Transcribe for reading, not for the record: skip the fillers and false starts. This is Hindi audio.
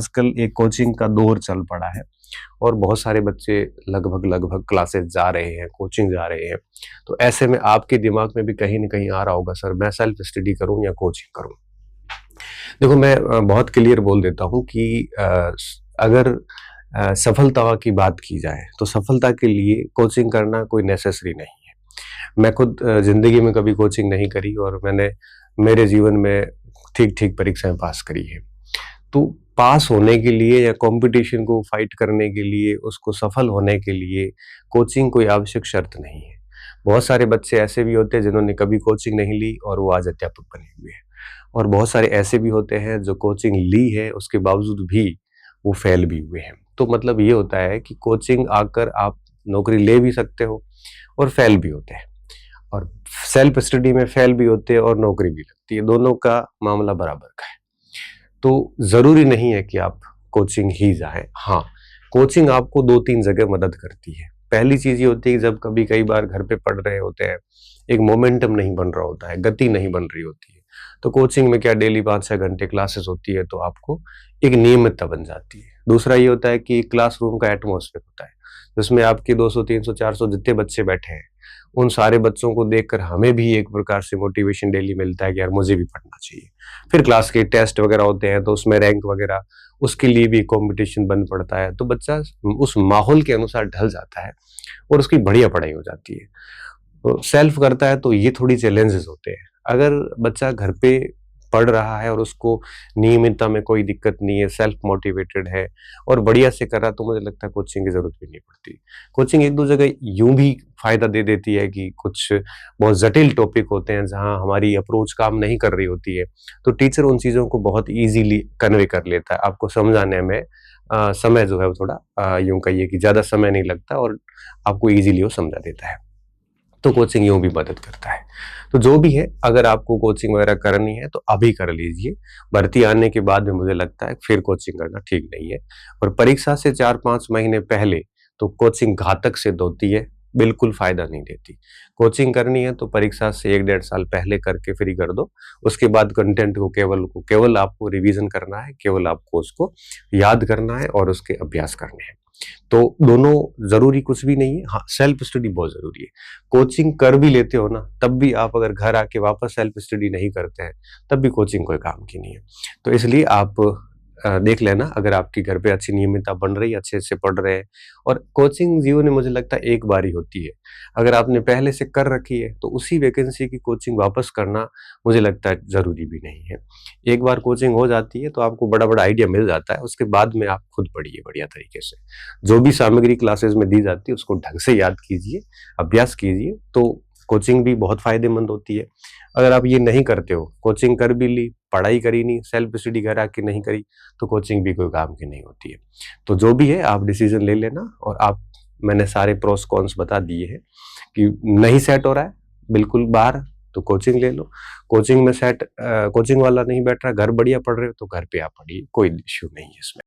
आजकल एक कोचिंग का दौर चल पड़ा है और बहुत सारे बच्चे लगभग क्लासेस जा रहे हैं, कोचिंग जा रहे हैं। तो ऐसे में आपके दिमाग में भी कहीं न कहीं आ रहा होगा, सर मैं सेल्फ स्टडी करूँ या कोचिंग करूँ? देखो मैं बहुत क्लियर बोल देता हूँ कि अगर सफलता की बात की जाए तो सफलता के लिए कोचिंग करना कोई नेसेसरी नहीं है। मैं खुद ज़िंदगी में कभी कोचिंग नहीं करी और मैंने मेरे जीवन में ठीक-ठीक परीक्षाएँ पास करी हैं। तो पास होने के लिए या कॉम्पिटिशन को फाइट करने के लिए, उसको सफल होने के लिए कोचिंग कोई आवश्यक शर्त नहीं है। बहुत सारे बच्चे ऐसे भी होते हैं जिन्होंने कभी कोचिंग नहीं ली और वो आज अध्यापक बने हुए हैं। और बहुत सारे ऐसे भी होते हैं जो कोचिंग ली है, उसके बावजूद भी वो फेल भी हुए हैं। तो मतलब ये होता है कि कोचिंग आकर आप नौकरी ले भी सकते हो और फेल भी होते हैं। और सेल्फ स्टडी में फेल भी होते हैं और नौकरी भी लगती है, दोनों का मामला बराबर का है। तो ज़रूरी नहीं है कि आप कोचिंग ही जाएँ। हाँ, कोचिंग आपको 2-3 जगह मदद करती है। पहली चीज़ ये होती है कि जब कभी कई बार घर पे पढ़ रहे होते हैं, एक मोमेंटम नहीं बन रहा होता है, गति नहीं बन रही होती है। तो कोचिंग में क्या डेली 5-6 घंटे क्लासेस होती है, तो आपको एक नियमितता बन जाती है। दूसरा ये होता है कि क्लासरूम का एटमॉस्फेयर होता है, जिसमें आपके 200, 300, 400 जितने बच्चे बैठे हैं, उन सारे बच्चों को देखकर हमें भी एक प्रकार से मोटिवेशन डेली मिलता है कि यार मुझे भी पढ़ना चाहिए। फिर क्लास के टेस्ट वगैरह होते हैं तो उसमें रैंक वगैरह, उसके लिए भी कंपटीशन बन पड़ता है। तो बच्चा उस माहौल के अनुसार ढल जाता है और उसकी बढ़िया पढ़ाई हो जाती है। तो सेल्फ करता है तो ये थोड़ी चैलेंजेस होते हैं। अगर बच्चा घर पे पढ़ रहा है और उसको नियमितता में कोई दिक्कत नहीं है, सेल्फ मोटिवेटेड है और बढ़िया से कर रहा है, तो मुझे लगता है कोचिंग की ज़रूरत भी नहीं पड़ती। कोचिंग एक दो जगह यूँ भी फ़ायदा दे देती है कि कुछ बहुत जटिल टॉपिक होते हैं जहाँ हमारी अप्रोच काम नहीं कर रही होती है, तो टीचर उन चीज़ों को बहुत ईज़िली कन्वे कर लेता है। आपको समझाने में समय जो है वो थोड़ा यूँ कहिए कि ज़्यादा समय नहीं लगता और आपको ईज़िली वो समझा देता है। तो कोचिंग यूँ भी मदद करता है। तो जो भी है, अगर आपको कोचिंग वगैरह करनी है तो अभी कर लीजिए। भर्ती आने के बाद में मुझे लगता है फिर कोचिंग करना ठीक नहीं है। और परीक्षा से 4-5 महीने पहले तो कोचिंग घातक सिद्ध होती है, बिल्कुल फ़ायदा नहीं देती। कोचिंग करनी है तो परीक्षा से 1 डेढ़ साल पहले करके फ्री कर दो। उसके बाद कंटेंट को केवल आपको रिवीज़न करना है, केवल आपको उसको याद करना है और उसके अभ्यास करने हैं। तो दोनों ज़रूरी कुछ भी नहीं है। हाँ, सेल्फ स्टडी बहुत ज़रूरी है। कोचिंग कर भी लेते हो ना, तब भी आप अगर घर आके वापस सेल्फ स्टडी नहीं करते हैं, तब भी कोचिंग कोई काम की नहीं है। तो इसलिए आप देख लेना, अगर आपके घर पे अच्छी नियमितता बन रही है, अच्छे से पढ़ रहे हैं और कोचिंग जीवन में मुझे लगता है एक बार ही होती है। अगर आपने पहले से कर रखी है, तो उसी वैकेंसी की कोचिंग वापस करना मुझे लगता है ज़रूरी भी नहीं है। एक बार कोचिंग हो जाती है, तो आपको बड़ा-बड़ा आइडिया मिल जाता है, उसके बाद में आप खुद पढ़िए बढ़िया तरीके से। जो भी सामग्री क्लासेस में दी जाती है, उसको ढंग से याद कीजिए, अभ्यास कीजिए, तो कोचिंग भी बहुत फ़ायदेमंद होती है। अगर आप ये नहीं करते हो, कोचिंग कर भी ली, पढ़ाई करी नहीं, सेल्फ स्टडी घर आके नहीं करी, तो कोचिंग भी कोई काम की नहीं होती है। तो जो भी है आप डिसीज़न ले लेना और आप मैंने सारे प्रोस कॉन्स बता दिए हैं कि नहीं सेट हो रहा है, बिल्कुल बाहर, तो कोचिंग ले लो। कोचिंग में कोचिंग वाला नहीं बैठ रहा, घर बढ़िया पढ़ रहे हो, तो घर पे आप पढ़िए, कोई इश्यू नहीं है इसमें।